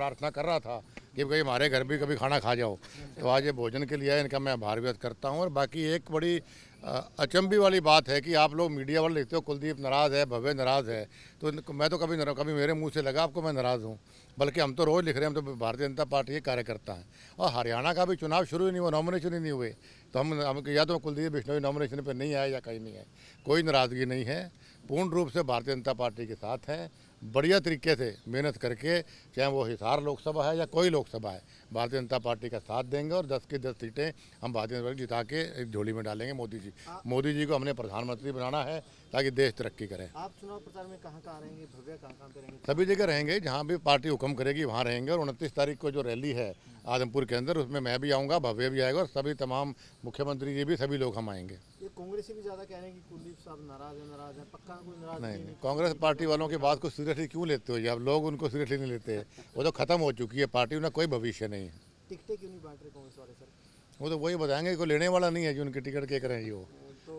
प्रार्थना कर रहा था कि भाई हमारे घर भी कभी खाना खा जाओ, तो आज ये भोजन के लिए इनका मैं आभार व्यक्त करता हूँ। और बाकी एक बड़ी अचंभी वाली बात है कि आप लोग मीडिया वाले लिखते हो कुलदीप नाराज़ है, भव्य नाराज़ है, तो मैं तो कभी मेरे मुंह से लगा आपको मैं नाराज़ हूँ, बल्कि हम तो रोज़ लिख रहे हैं, हम तो भारतीय जनता पार्टी के कार्यकर्ता हैं। और हरियाणा का भी चुनाव शुरू ही नहीं हुआ, नॉमिनेशन ही नहीं हुए, तो हम या तो कुलदीप बिश्नोई नॉमिनेशन पर नहीं आए या कहीं नहीं आए। कोई नाराज़गी नहीं है, पूर्ण रूप से भारतीय जनता पार्टी के साथ हैं, बढ़िया तरीके से मेहनत करके, चाहे वो हिसार लोकसभा है या कोई लोकसभा है, भारतीय जनता पार्टी का साथ देंगे और 10 की 10 सीटें हम भारतीय जनता पार्टी जिता के एक झोली में डालेंगे। मोदी जी को हमने प्रधानमंत्री बनाना है ताकि देश तरक्की करे। आप चुनाव प्रचार में कहाँ रहेंगे, भव्य कहाँ पे रहेंगे? सभी जगह रहेंगे, जहाँ भी पार्टी हुक्म करेगी वहाँ रहेंगे। और 29 तारीख को जो रैली है आदमपुर के अंदर, उसमें मैं भी आऊँगा, भव्य भी आएगा और सभी तमाम मुख्यमंत्री जी भी, सभी लोग हम आएंगे। ये कांग्रेस भी ज़्यादा कह रहे हैं कि कुलदीप साहब नाराज है, पक्का कोई नाराज नहीं, कांग्रेस पार्टी वालों की बात को सीरियसली क्यों लेते हो? अब लोग उनको सीरियसली नहीं लेते, वो तो खत्म हो चुकी है पार्टी, उन्हें कोई भविष्य नहीं है। टिकटें क्यों नहीं बांट रहे कांग्रेस वाले सर? वो तो वही बताएंगे, कोई लेने वाला नहीं है जो उनकी टिकट के करें, वो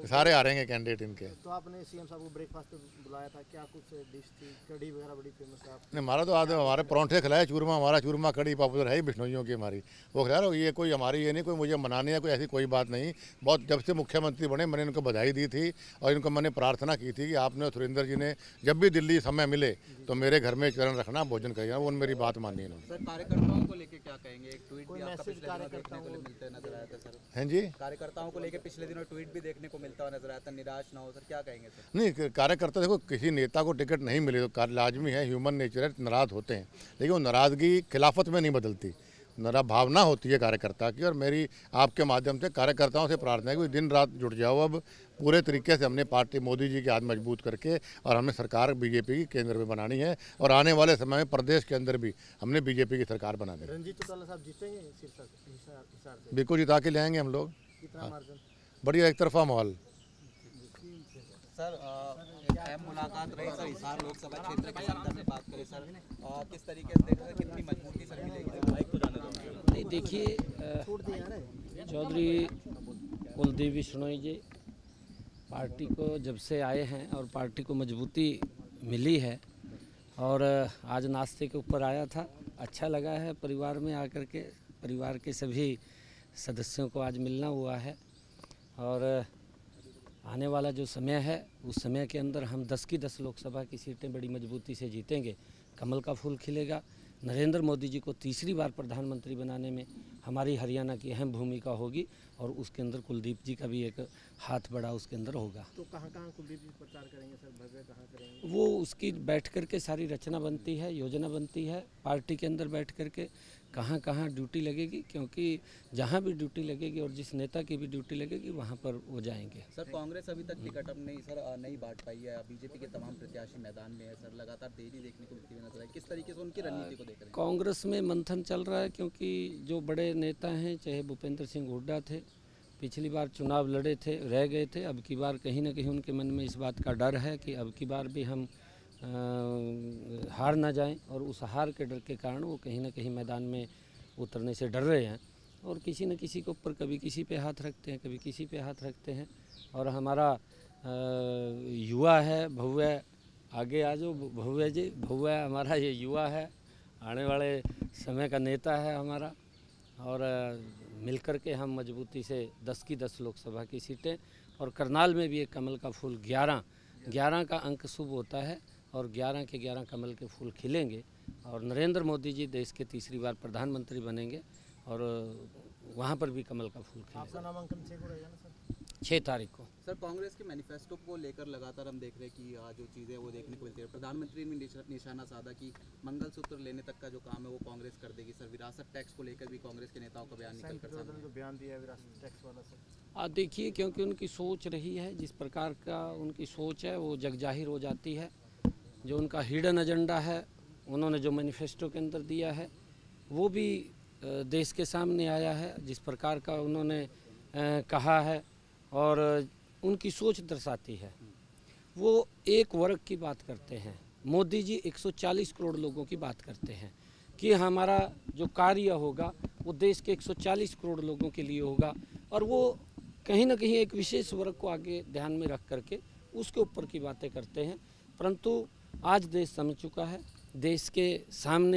सारे आ रहेंगे कैंडिडेट इनके। तो आपने सीएम साहब को ब्रेकफास्ट पे बुलाया था, क्या कुछ डिश थी? कढ़ी वगैरह बड़ी फेमस है आपने? हमारा तो आदमी, हमारे परोंठे खिलाए, चूरमा, हमारा चूरमा कढ़ी पॉपुलर है ही बिश्नोइयों की हमारी, वो खिला रहा। ये कोई हमारी ये नहीं कोई मुझे मनाने या कोई ऐसी कोई बात नहीं। बहुत जब से मुख्यमंत्री बने मैंने इनको बधाई दी थी और इनको मैंने प्रार्थना की थी कि आपने सुरेंद्र जी ने जब भी दिल्ली समय मिले तो मेरे घर में चरण रखना, भोजन करिएगा, वो मेरी बात मानी इन्होंने। सर कार्यकर्ताओं को लेकर क्या कहेंगे? एक ट्वीट भी आपका पिछले दिनों देखने को मिलते नजर आया था सर। हैं जी, कार्यकर्ताओं को लेकर पिछले दिनों ट्वीट भी देखने को मिलता हुआ नजर आया था, निराश ना हो सर, क्या कहेंगे सर? नहीं, कार्यकर्ता देखो, किसी नेता को टिकट नहीं मिले तो लाजमी है, ह्यूमन नेचर है, नाराज़ होते हैं, लेकिन वो नाराज़गी खिलाफत में नहीं बदलती, भावना होती है कार्यकर्ता की। और मेरी आपके माध्यम से कार्यकर्ताओं से प्रार्थना है कि दिन रात जुट जाओ। अब पूरे तरीके से हमने पार्टी मोदी जी के हाथ मजबूत करके और हमने सरकार बीजेपी की केंद्र में बनानी है और आने वाले समय में प्रदेश के अंदर भी हमने बीजेपी की सरकार बना दी। रंजीत चौटाला साहब जीतेंगे हिसार से? बिल्कुल जिता के ले आएंगे हम लोग। कितना मार्जिन? बढ़िया एक तरफा माहौल। सर एक अहम मुलाकात रही सर, हिसार लोकसभा क्षेत्र के संदर्भ में बात करें सर, किस तरीके से देख रहे हैं, कितनी मजबूती सर मिलेगी? नहीं, देखिए चौधरी कुलदीप बिश्नोई जी पार्टी को जब से आए हैं और पार्टी को मजबूती मिली है, और आज नाश्ते के ऊपर आया था, अच्छा लगा है परिवार में आकर के, परिवार के सभी सदस्यों को आज मिलना हुआ है। और आने वाला जो समय है उस समय के अंदर हम 10 की 10 लोकसभा की सीटें बड़ी मजबूती से जीतेंगे, कमल का फूल खिलेगा। नरेंद्र मोदी जी को तीसरी बार प्रधानमंत्री बनाने में हमारी हरियाणा की अहम भूमिका होगी और उसके अंदर कुलदीप जी का भी एक हाथ बड़ा उसके अंदर होगा। तो कहाँ कुलदीप जी प्रचार करेंगे सर, भव्य कहाँ करेंगे? वो उसकी बैठ कर के सारी रचना बनती है, योजना बनती है पार्टी के अंदर बैठ कर के, कहाँ कहाँ ड्यूटी लगेगी, क्योंकि जहाँ भी ड्यूटी लगेगी और जिस नेता की भी ड्यूटी लगेगी वहाँ पर वो जाएंगे। सर कांग्रेस अभी तक टिकट अब नहीं सर नहीं बांट पाई है, बीजेपी के तमाम प्रत्याशी मैदान में है सर, लगातार देरी देखने को मिलती है नजर आई, किस तरीके से उनकी रणनीति को देख रहे हैं? कांग्रेस में मंथन चल रहा है, क्योंकि जो बड़े नेता हैं, चाहे भूपेंद्र सिंह हुड्डा थे, पिछली बार चुनाव लड़े थे, रह गए थे, अब की बार कहीं ना कहीं उनके मन में इस बात का डर है कि अब की बार भी हम हार ना जाएं, और उस हार के डर के कारण वो कहीं ना कहीं मैदान में उतरने से डर रहे हैं और किसी न किसी के ऊपर कभी किसी पे हाथ रखते हैं, कभी किसी पे हाथ रखते हैं। और हमारा युवा है भव्य, आगे आ जाओ भव्य जी, भव्य हमारा ये युवा है, आने वाले समय का नेता है हमारा, और मिलकर के हम मजबूती से 10 की 10 लोकसभा की सीटें, और करनाल में भी एक कमल का फूल 11 का अंक शुभ होता है और 11 के 11 कमल के फूल खिलेंगे और नरेंद्र मोदी जी देश के तीसरी बार प्रधानमंत्री बनेंगे और वहाँ पर भी कमल का फूल खिलेगा। आपका नामांकन 6 को रहेगा ना सर? 6 तारीख को। सर कांग्रेस के मैनिफेस्टो को लेकर लगातार हम देख रहे हैं कि जो चीज़ें वो देखने को मिलती है, प्रधानमंत्री ने निशाना साधा कि मंगलसूत्र लेने तक का जो काम है वो कांग्रेस कर देगी सर। विरासत टैक्स को लेकर भी कांग्रेस के नेताओं का बयान निकल कर सामने जो बयान दिया है विरासत टैक्स वाला सर, देखिए, क्योंकि उनकी सोच रही है, जिस प्रकार का उनकी सोच है वो जग जाहिर हो जाती है। जो उनका हिडन एजेंडा है, उन्होंने जो मैनिफेस्टो के अंदर दिया है वो भी देश के सामने आया है, जिस प्रकार का उन्होंने कहा है और उनकी सोच दर्शाती है। वो एक वर्ग की बात करते हैं, मोदी जी 140 करोड़ लोगों की बात करते हैं कि हमारा जो कार्य होगा वो देश के 140 करोड़ लोगों के लिए होगा, और वो कहीं ना कहीं एक विशेष वर्ग को आगे ध्यान में रख करके उसके ऊपर की बातें करते हैं। परंतु आज देश समझ चुका है, देश के सामने